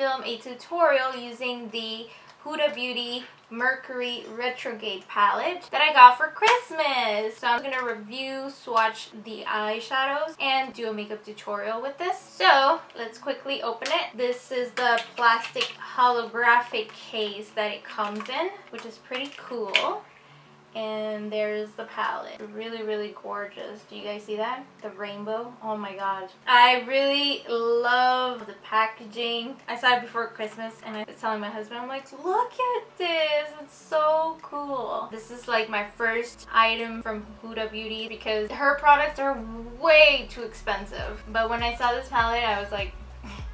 film a tutorial using the Huda Beauty Mercury Retrograde palette that I got for Christmas. So I'm gonna review, swatch the eyeshadows, and do a makeup tutorial with this. So let's quickly open it. This is the plastic holographic case that it comes in, which is pretty cool. And there's the palette. Really gorgeous. Do you guys see that? The rainbow. Oh my god. I really love the packaging. I saw it before Christmas and I was telling my husband, I'm like, look at this. It's so cool. This is like my first item from Huda Beauty because her products are way too expensive. But when I saw this palette, I was like,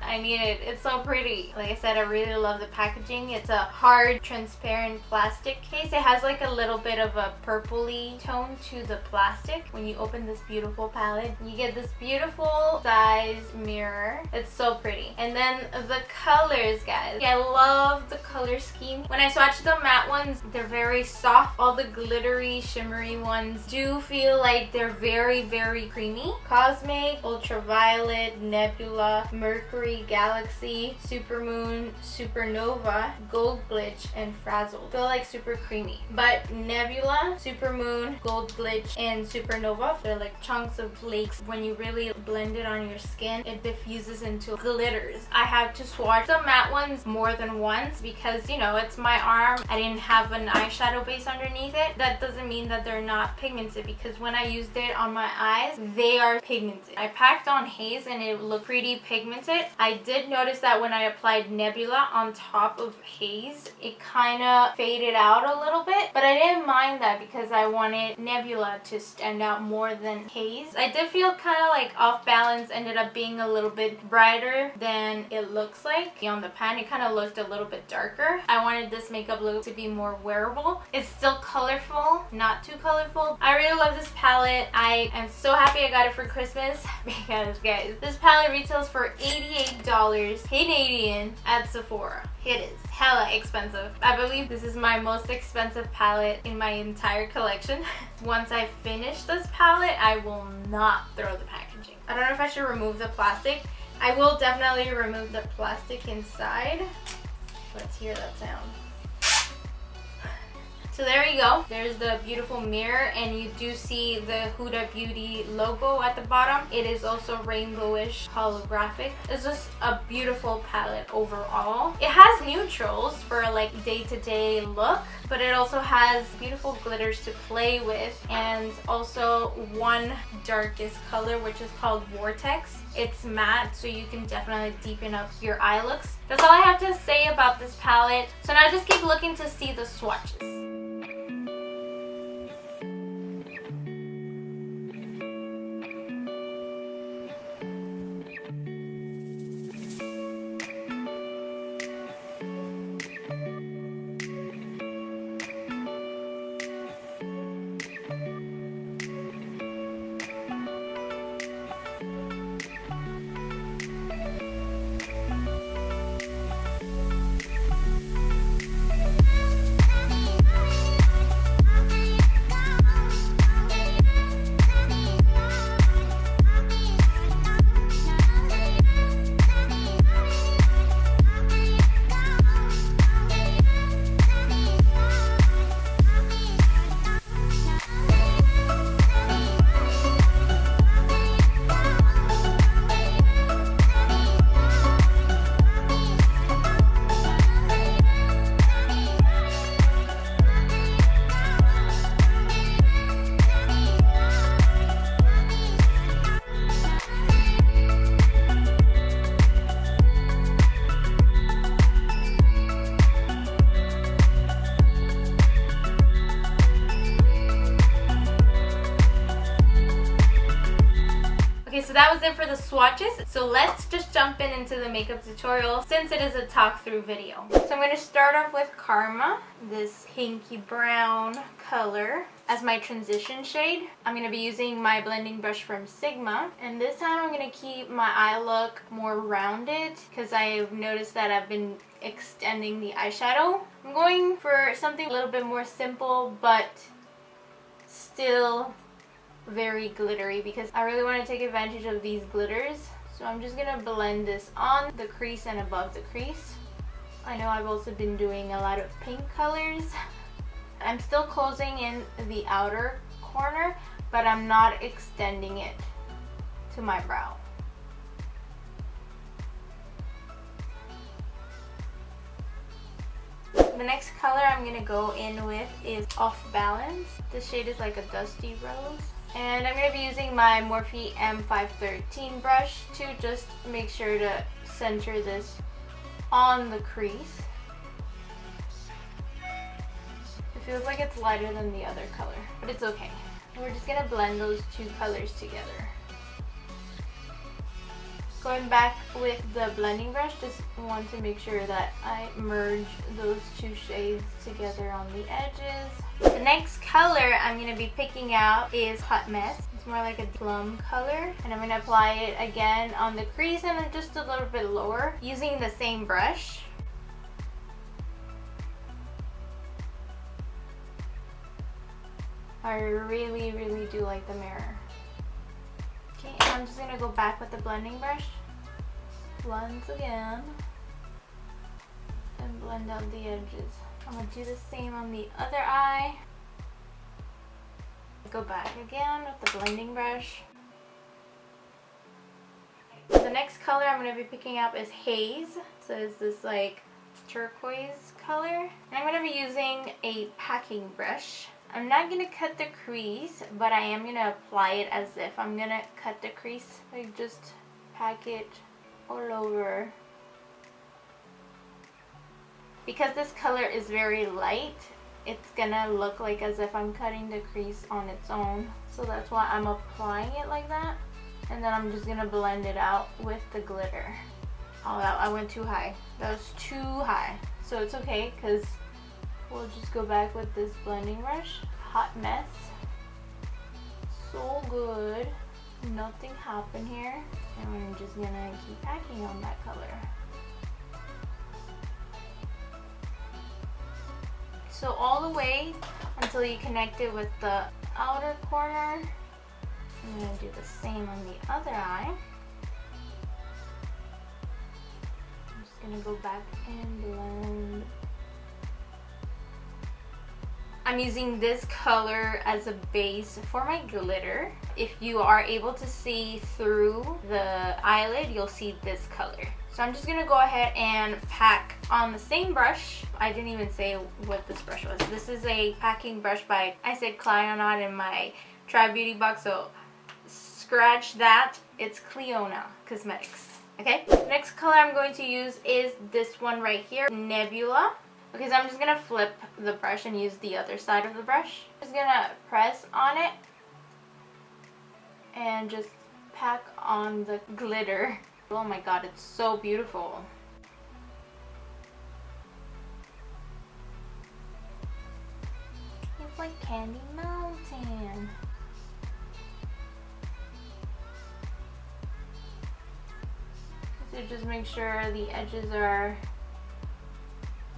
I need it. It's so pretty. Like I said, I really love the packaging. It's a hard, transparent plastic case. It has like a little bit of a purpley tone to the plastic. When you open this beautiful palette, you get this beautiful size mirror. It's so pretty. And then the colors, guys. I love the color scheme. When I swatch the matte ones, they're very soft. All the glittery, shimmery ones do feel like they're very creamy. Cosmic, Ultraviolet, Nebula, Mercury, Galaxy, Supermoon, Supernova, Gold Glitch, and Frazzled. Feel like super creamy. But Nebula, Supermoon, Gold Glitch, and Supernova, they're like chunks of flakes. When you really blend it on your skin, it diffuses into glitters. I have to swatch the matte ones more than once because, you know, it's my arm. I didn't have an eyeshadow base underneath it. That doesn't mean that they're not pigmented because when I used it on my eyes, they are pigmented. I packed on Haze and it looked pretty pigmented. I did notice that when I applied Nebula on top of Haze, it kind of faded out a little bit, but I didn't mind that because I wanted Nebula to stand out more than Haze. I did feel kind of like off balance, ended up being a little bit brighter than it looks like. On the pan, it kind of looked a little bit darker. I wanted this makeup look to be more wearable. It's still colorful, not too colorful. I really love this palette. I am so happy I got it for Christmas because, guys, this palette retails for $88 Canadian at Sephora. It is hella expensive. I believe this is my most expensive palette in my entire collection. Once I finish this palette, I will not throw the packaging. I don't know if I should remove the plastic. I will definitely remove the plastic inside. Let's hear that sound. So there you go. There's the beautiful mirror and you do see the Huda Beauty logo at the bottom. It is also rainbowish holographic. It's just a beautiful palette overall. It has neutrals for like day-to-day look, but it also has beautiful glitters to play with and also one darkest color which is called Vortex. It's matte, so you can definitely deepen up your eye looks. That's all I have to say about this palette. So now just keep looking to see the swatches. So that was it for the swatches. So let's just jump into the makeup tutorial since it is a talk through video. So I'm going to start off with Karma, this pinky brown color as my transition shade. I'm going to be using my blending brush from Sigma, and this time I'm going to keep my eye look more rounded because I've noticed that I've been extending the eyeshadow. I'm going for something a little bit more simple but still very glittery because I really want to take advantage of these glitters. So I'm just gonna blend this on the crease and above the crease. I know I've also been doing a lot of pink colors. I'm still closing in the outer corner, but I'm not extending it to my brow. The next color I'm going to go in with is Off Balance. This shade is like a dusty rose. And I'm going to be using my Morphe M513 brush to just make sure to center this on the crease. It feels like it's lighter than the other color, but it's okay. We're just going to blend those two colors together. Going back with the blending brush, just want to make sure that I merge those two shades together on the edges. The next color I'm going to be picking out is Hot Mess. It's more like a plum color, and I'm going to apply it again on the crease and then just a little bit lower using the same brush. I really do like the mirror. Okay, and I'm just going to go back with the blending brush once again and blend out the edges. I'm going to do the same on the other eye. Go back again with the blending brush. The next color I'm going to be picking up is Haze. So it's this like turquoise color. And I'm going to be using a packing brush. I'm not going to cut the crease, but I am going to apply it as if I'm going to cut the crease. Like just pack it all over. Because this color is very light, it's going to look like as if I'm cutting the crease on its own. So that's why I'm applying it like that. And then I'm just going to blend it out with the glitter. Oh, I went too high. That was too high. So it's okay because we'll just go back with this blending brush. Hot Mess. So good. Nothing happened here. And we're just gonna keep packing on that color. So all the way until you connect it with the outer corner. I'm gonna do the same on the other eye. I'm just gonna go back and blend. I'm using this color as a base for my glitter. If you are able to see through the eyelid, you'll see this color. So I'm just gonna go ahead and pack on the same brush. I didn't even say what this brush was. This is a packing brush by, I said Clionot in my Try Beauty box, so scratch that. It's Clionot Cosmetics, okay? The next color I'm going to use is this one right here, Nebula. Okay, so I'm just gonna flip the brush and use the other side of the brush. Just gonna press on it and just pack on the glitter. Oh my god, it's so beautiful. It's like Candy Mountain. So just make sure the edges are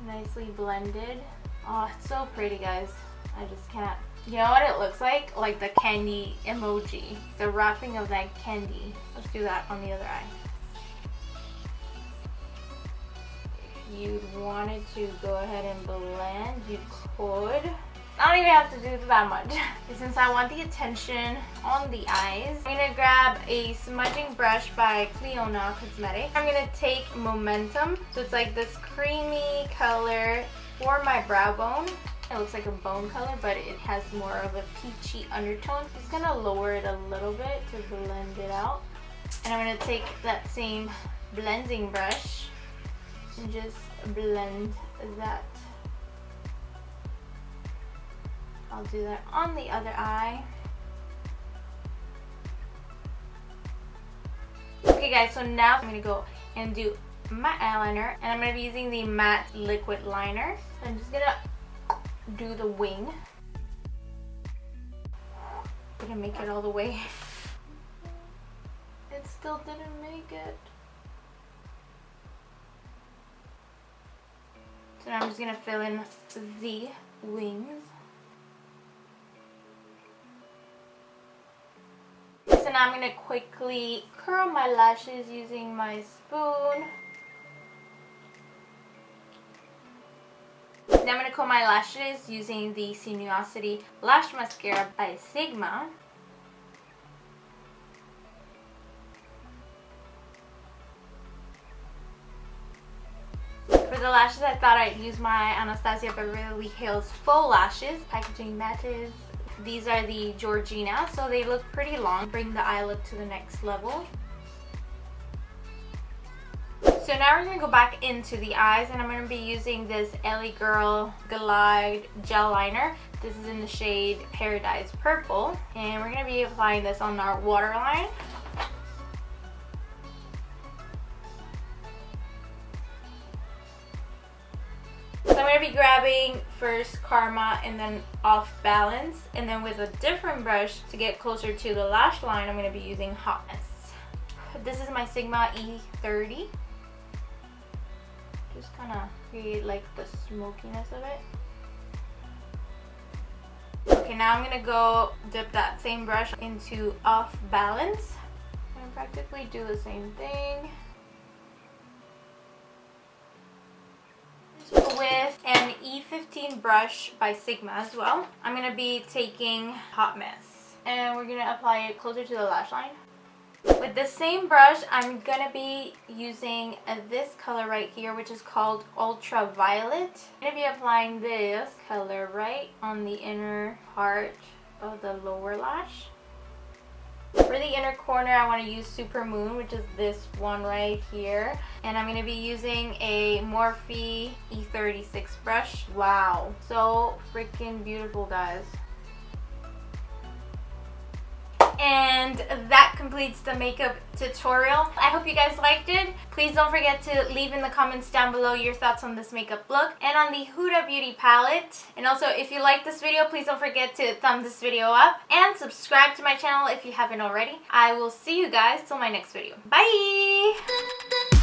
nicely blended. Oh, it's so pretty, guys. I just can't. You know what it looks like? Like the candy emoji. The wrapping of that candy. Let's do that on the other eye. If you wanted to go ahead and blend, you could. I don't even have to do that much. Since I want the attention on the eyes, I'm going to grab a smudging brush by Clionot Cosmetics. I'm going to take Momentum. So it's like this creamy color for my brow bone. It looks like a bone color, but it has more of a peachy undertone. Just going to lower it a little bit to blend it out. And I'm going to take that same blending brush and just blend that. I'll do that on the other eye. Okay guys, so now I'm going to go and do my eyeliner, and I'm going to be using the matte liquid liner. So I'm just going to do the wing. I'm going to make it all the way. It still didn't make it. So now I'm just going to fill in the wings. So now I'm going to quickly curl my lashes using my spoon. Now I'm going to curl my lashes using the Sinuosity Lash Mascara by Sigma. For the lashes, I thought I'd use my Anastasia Beverly Hills Faux lashes, packaging matches. These are the Gorgina, so they look pretty long. Bring the eye look to the next level. So now we're going to go back into the eyes, and I'm going to be using this LA Girl Glide Gel Liner. This is in the shade Paradise Purple, and we're going to be applying this on our waterline. So I'm going to be grabbing first Karma and then Off Balance, and then with a different brush to get closer to the lash line, I'm going to be using Hot Mess. This is my Sigma E30. Just kind of create like the smokiness of it. Okay, now I'm going to go dip that same brush into Off Balance and practically do the same thing. With an E15 brush by Sigma as well, I'm going to be taking Hot Mess, and we're going to apply it closer to the lash line. With the same brush, I'm going to be using this color right here, which is called Ultraviolet. I'm going to be applying this color right on the inner part of the lower lash. For the inner corner, I want to use Supermoon, which is this one right here. And I'm going to be using a Morphe E36 brush. Wow, so freaking beautiful, guys. And that completes the makeup tutorial. I hope you guys liked it. Please don't forget to leave in the comments down below your thoughts on this makeup look and on the Huda Beauty palette. And also, if you like this video, please don't forget to thumb this video up and subscribe to my channel if you haven't already. I will see you guys till my next video. Bye!